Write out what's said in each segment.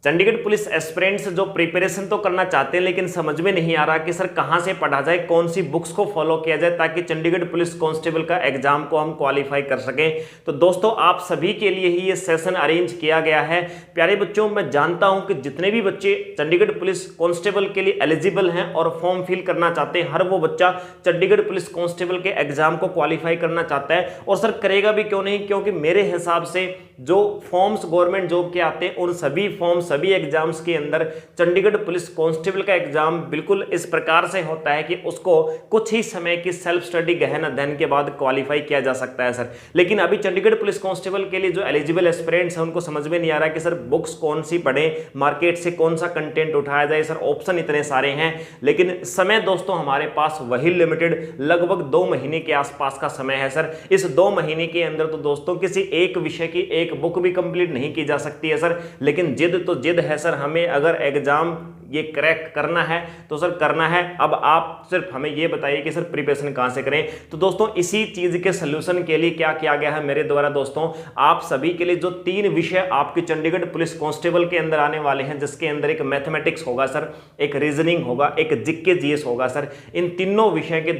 Chandigarh police aspirants जो preparation तो करना चाहते हैं लेकिन समझ में नहीं आ रहा कि सर कहां से पढ़ा जाए, कौन सी बुक्स को फॉलो किया जाए ताकि चंडीगढ़ पुलिस कांस्टेबल का एग्जाम को हम क्वालिफाई कर सकें। तो दोस्तों आप सभी के लिए ही ये सेशन अरेंज किया गया है। प्यारे बच्चों, मैं जानता हूं कि जितने भी बच्चे चंडीगढ़ पुलिस कांस्टेबल के लिए एलिजिबल हैं और फॉर्म फिल करना चाहते हैं, हर वो बच्चा चंडीगढ़ पुलिस कांस्टेबल के एग्जाम को क्वालिफाई करना चाहता है। और सर करेगा भी क्यों नहीं, क्योंकि मेरे हिसाब से जो फॉर्म्स गवर्नमेंट जॉब के आते हैं उन सभी फॉर्म सभी एग्जाम्स के अंदर चंडीगढ़ पुलिस कांस्टेबल का एग्जाम बिल्कुल इस प्रकार से होता है कि उसको कुछ ही समय की सेल्फ स्टडी गहन अध्ययन के बाद क्वालिफाई किया जा सकता है सर। लेकिन अभी चंडीगढ़ पुलिस कांस्टेबल के लिए जो एलिजिबल एस्पिरेंट्स हैं उनको समझ में नहीं आ रहा कि सर बुक्स कौन सी पढ़ें, मार्केट से कौन सा कंटेंट उठाया जाए। सर ऑप्शन इतने सारे हैं लेकिन समय दोस्तों हमारे पास वही लिमिटेड, लगभग 2 महीने के आसपास का समय है सर। इस 2 महीने के अंदर तो दोस्तों किसी एक विषय की एक बुक भी कंप्लीट नहीं की जा सकती है सर। लेकिन जिद तो जिद है सर, हमें अगर एग्जाम ये क्रैक करना है तो सर करना है। अब आप सिर्फ हमें ये बताइए कि सर प्रिपरेशन कहां से करें। तो दोस्तों इसी चीज के सोल्यूशन के लिए क्या किया गया है मेरे द्वारा, दोस्तों आप सभी के लिए जो 3 विषय आपके चंडीगढ़ पुलिस कांस्टेबल के अंदर आने वाले हैं, जिसके अंदर एक मैथमेटिक्स होगा सर, एक रीजनिंग होगा, एक जीके जीएस होगा सर। इन तीनों विषय के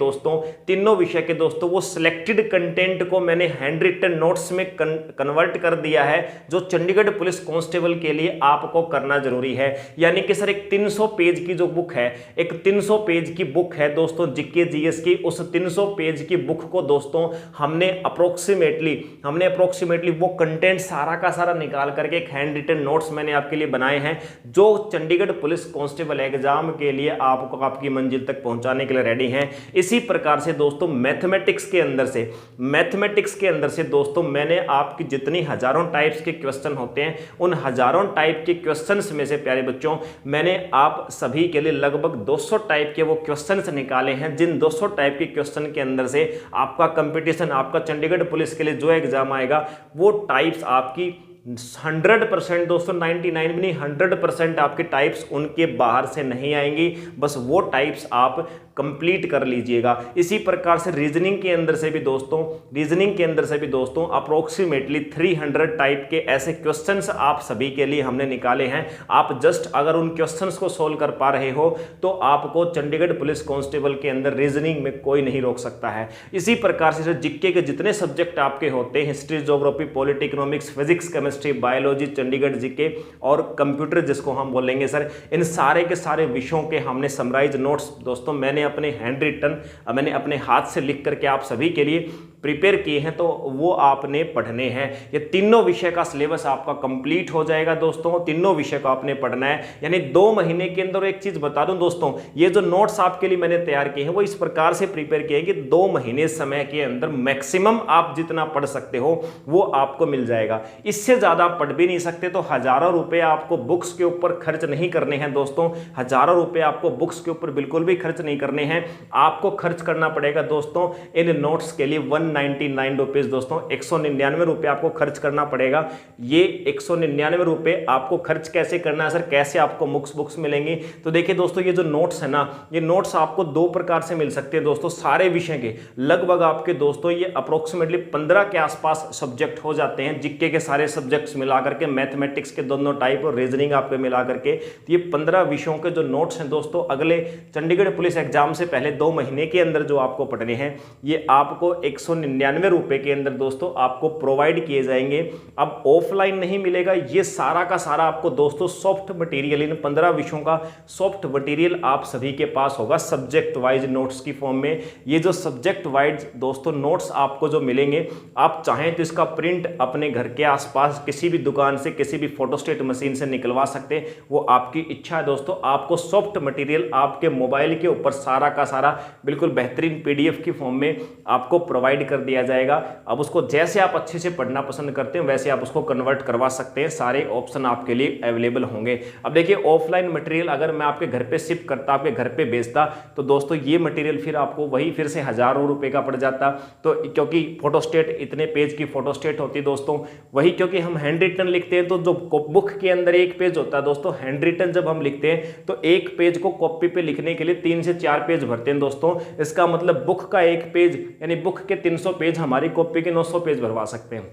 दोस्तों वो सिलेक्टेड कंटेंट को मैंने हैंड रिटन नोट्स में कन्वर्ट कर दिया है, जो चंडीगढ़ पुलिस कांस्टेबल के लिए आपको करना जरूरी है। यानी कि सर एक 300 पेज की जो बुक है, एक 300 पेज की बुक है दोस्तों जीके जीएस की। उस 300 पेज की बुक को दोस्तों हमने अप्रोक्सीमेटली वो कंटेंट सारा का सारा निकाल करके एक हैंड रिटन नोट्स मैंने आपके लिए बनाए हैं, जो चंडीगढ़ पुलिस कांस्टेबल एग्जाम के लिए आपको आपकी मंजिल तक पहुंचाने के लिए रेडी हैं। इसी प्रकार से दोस्तों मैथमेटिक्स के अंदर से दोस्तों मैंने आपकी जितनी हजारों टाइप्स के क्वेश्चन होते हैं, उन हजारों टाइप के क्वेश्चंस में से प्यारे बच्चों मैंने आप सभी के लिए लगभग 200 टाइप के वो क्वेश्चंस निकाले हैं, जिन 200 टाइप के क्वेश्चन के अंदर से आपका कंपटीशन, आपका चंडीगढ़ पुलिस के लिए जो एग्जाम आएगा वो टाइप्स आपकी 100% दोस्तों 99 भी नहीं 100% आपके टाइप्स उनके बाहर से नहीं आएंगी। बस वो टाइप्स आप कंप्लीट कर लीजिएगा। इसी प्रकार से रीजनिंग के अंदर से भी दोस्तों अप्रोक्सीमेटली 300 टाइप के ऐसे क्वेश्चंस आप सभी के लिए हमने निकाले हैं। आप जस्ट अगर उन क्वेश्चंस को सोल्व कर पा रहे हो तो आपको चंडीगढ़ पुलिस कांस्टेबल के अंदर रीजनिंग में कोई नहीं रोक सकता है। इसी प्रकार से जीके के जितने सब्जेक्ट आपके होते हैं, history, geography, polity, economics, physics, chemistry, biology, Chandigarh GK और कंप्यूटर जिसको हम बोलेंगे सर, इन सारे के सारे विषयों के हमने समराइज नोट्स दोस्तों मैंने अपने हाथ से लिख करके आप सभी के लिए प्रिपेयर किए हैं, तो वो आपने पढ़ने हैं। ये तीनों विषय का सिलेबस आपका कंप्लीट हो जाएगा दोस्तों, तीनों विषय को आपने पढ़ना है। यानी 2 महीने के अंदर एक चीज बता दूं दोस्तों, ये जो नोट्स आपके लिए मैंने तैयार किए हैं वो इस प्रकार से प्रिपेयर किए हैं कि 2 महीने समय के अंदर मैक्सिमम आप जितना पढ़ सकते हो वो आपको मिल जाएगा। इससे ज्यादा आप पढ़ भी नहीं सकते तो हजारों रुपए आपको बुक्स के ऊपर खर्च नहीं करने हैं दोस्तों, हजारों रुपए आपको बुक्स के ऊपर बिल्कुल भी खर्च नहीं करने हैं। आपको खर्च करना पड़ेगा दोस्तों इन नोट्स के लिए 199 रुपीज दोस्तों, 199 रुपए आपको खर्च करना पड़ेगा। ये 199 रुपए आपको खर्च कैसे करना है सर, कैसे आपको बुक्स मिलेंगी? तो देखिए दोस्तों ये जो नोट्स है ना, ये नोट्स आपको 2 प्रकार से मिल सकते हैं दोस्तों, सारे विषय के लगभग आपके दोस्तों ये अप्रोक्सीमेटली 15 के आसपास सब्जेक्ट हो जाते हैं। जीके के सारे सब्जेक्ट्स मिलाकर के, मैथमेटिक्स के दोनों टाइप और रीजनिंग आपके मिलाकर के, तो ये 15 विषयों के जो नोट्स हैं दोस्तों अगले चंडीगढ़ पुलिस एग्जाम से पहले 2 महीने के अंदर जो आपको पढ़ने हैं, ये आपको 199 रुपए के अंदर दोस्तों आपको प्रोवाइड किए जाएंगे। अब ऑफलाइन नहीं मिलेगा, ये सारा का सारा आपको दोस्तों सॉफ्ट मटेरियल, इन 15 विषयों का सॉफ्ट मटेरियल आप सभी के पास होगा सब्जेक्ट वाइज नोट्स की फॉर्म में। ये जो सब्जेक्ट वाइज दोस्तों नोट्स आपको जो मिलेंगे, आप चाहें तो इसका प्रिंट अपने घर के आसपास किसी भी दुकान से, किसी भी फोटोस्टेट मशीन से निकलवा सकते हैं, वो आपकी इच्छा है दोस्तों। आपको सॉफ्ट मटेरियल आपके मोबाइल के ऊपर सारा का सारा बिल्कुल बेहतरीन पीडीएफ की फॉर्म में आपको प्रोवाइड कर दिया जाएगा। अब उसको जैसे आप अच्छे से पढ़ना पसंद करते हैं वैसे आप उसको कन्वर्ट करवा सकते हैं, सारे ऑप्शन आपके लिए अवेलेबल होंगे। अब देखिए ऑफलाइन मटेरियल अगर मैं आपके घर पे शिप करता, आपके घर पे भेजता, तो दोस्तों ये मटेरियल फिर आपको वही फिर से हजारों रुपए का पड़ जाता। तो क्योंकि फोटोस्टेट इतने पेज की फोटोस्टेट होती दोस्तों, वही क्योंकि हम हैंड रिटन लिखते हैं तो जो बुक के अंदर 1 पेज होता है दोस्तों, हैंड रिटन जब हम लिखते हैं तो 1 पेज को कॉपी पे लिखने के लिए 3 से 4 पेज भरते हैं दोस्तों। इसका मतलब बुक का 1 पेज यानी बुक के 300 पेज हमारी कॉपी के 900 पेज भरवा सकते हैं।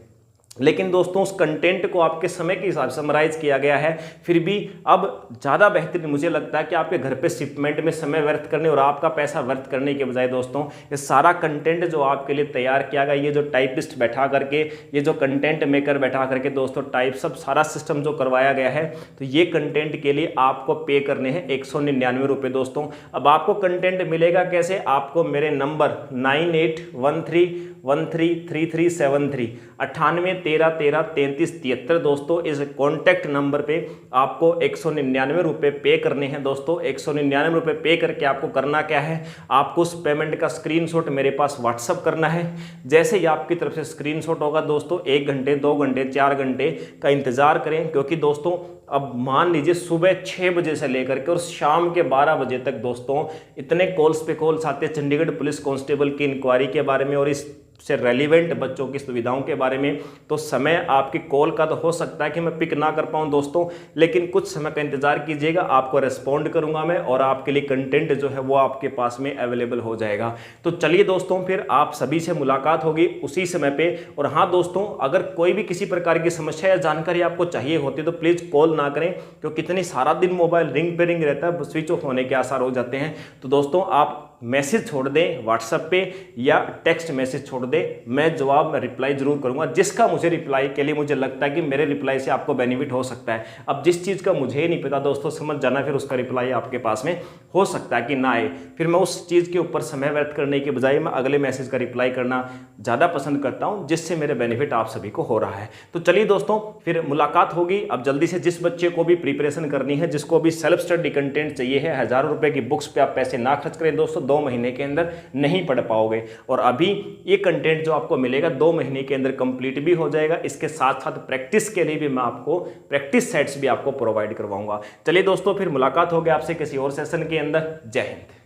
लेकिन दोस्तों उस कंटेंट को आपके समय के हिसाब से समराइज किया गया है। फिर भी अब ज़्यादा बेहतरीन मुझे लगता है कि आपके घर पे शिपमेंट में समय व्यर्थ करने और आपका पैसा व्यर्थ करने के बजाय दोस्तों ये सारा कंटेंट जो आपके लिए तैयार किया गया, ये जो टाइपिस्ट बैठा करके, ये जो कंटेंट मेकर बैठा करके दोस्तों टाइप सब सारा सिस्टम जो करवाया गया है, तो ये कंटेंट के लिए आपको पे करने हैं 199 रुपये दोस्तों। अब आपको कंटेंट मिलेगा कैसे? आपको मेरे नंबर 9813133373 9813133373 दोस्तों इस कॉन्टैक्ट नंबर पे आपको 199 रुपये पे करने हैं दोस्तों। 199 रुपये पे करके आपको करना क्या है, आपको उस पेमेंट का स्क्रीनशॉट मेरे पास व्हाट्सअप करना है। जैसे ही आपकी तरफ से स्क्रीनशॉट होगा दोस्तों 1 घंटे 2 घंटे 4 घंटे का इंतजार करें, क्योंकि दोस्तों अब मान लीजिए सुबह 6 बजे से लेकर के और शाम के 12 बजे तक दोस्तों इतने कॉल्स पे कॉल्स आते हैं चंडीगढ़ पुलिस कांस्टेबल की इंक्वायरी के बारे में और इस से रेलिवेंट बच्चों की सुविधाओं के बारे में। तो समय आपकी कॉल का तो हो सकता है कि मैं पिक ना कर पाऊं दोस्तों, लेकिन कुछ समय का इंतजार कीजिएगा, आपको रेस्पॉन्ड करूंगा मैं और आपके लिए कंटेंट जो है वो आपके पास में अवेलेबल हो जाएगा। तो चलिए दोस्तों फिर आप सभी से मुलाकात होगी उसी समय पे। और हाँ दोस्तों, अगर कोई भी किसी प्रकार की समस्या या जानकारी आपको चाहिए होती है तो प्लीज़ कॉल ना करें, क्योंकि कितनी सारा दिन मोबाइल रिंग पे रिंग रहता है, स्विच ऑफ होने के आसार हो जाते हैं। तो दोस्तों आप मैसेज छोड़ दें व्हाट्सएप पे या टेक्स्ट मैसेज छोड़ दें, मैं जवाब में रिप्लाई जरूर करूंगा। जिसका मुझे रिप्लाई के लिए मुझे लगता है कि मेरे रिप्लाई से आपको बेनिफिट हो सकता है। अब जिस चीज़ का मुझे ही नहीं पता दोस्तों, समझ जाना, फिर उसका रिप्लाई आपके पास में हो सकता है कि ना आए, फिर मैं उस चीज़ के ऊपर समय व्यर्थ करने के बजाय मैं अगले मैसेज का रिप्लाई करना ज़्यादा पसंद करता हूँ, जिससे मेरे बेनिफिट आप सभी को हो रहा है। तो चलिए दोस्तों फिर मुलाकात होगी। अब जल्दी से जिस बच्चे को भी प्रिपरेशन करनी है, जिसको भी सेल्फ स्टडी कंटेंट चाहिए है, हज़ारों रुपये की बुक्स पे आप पैसे ना खर्च करें दोस्तों, 2 महीने के अंदर नहीं पढ़ पाओगे। और अभी ये कंटेंट जो आपको मिलेगा 2 महीने के अंदर कंप्लीट भी हो जाएगा। इसके साथ साथ प्रैक्टिस के लिए भी मैं आपको प्रैक्टिस सेट्स भी आपको प्रोवाइड करवाऊंगा। चलिए दोस्तों फिर मुलाकात होगी आपसे किसी और सेशन के अंदर। जय हिंद।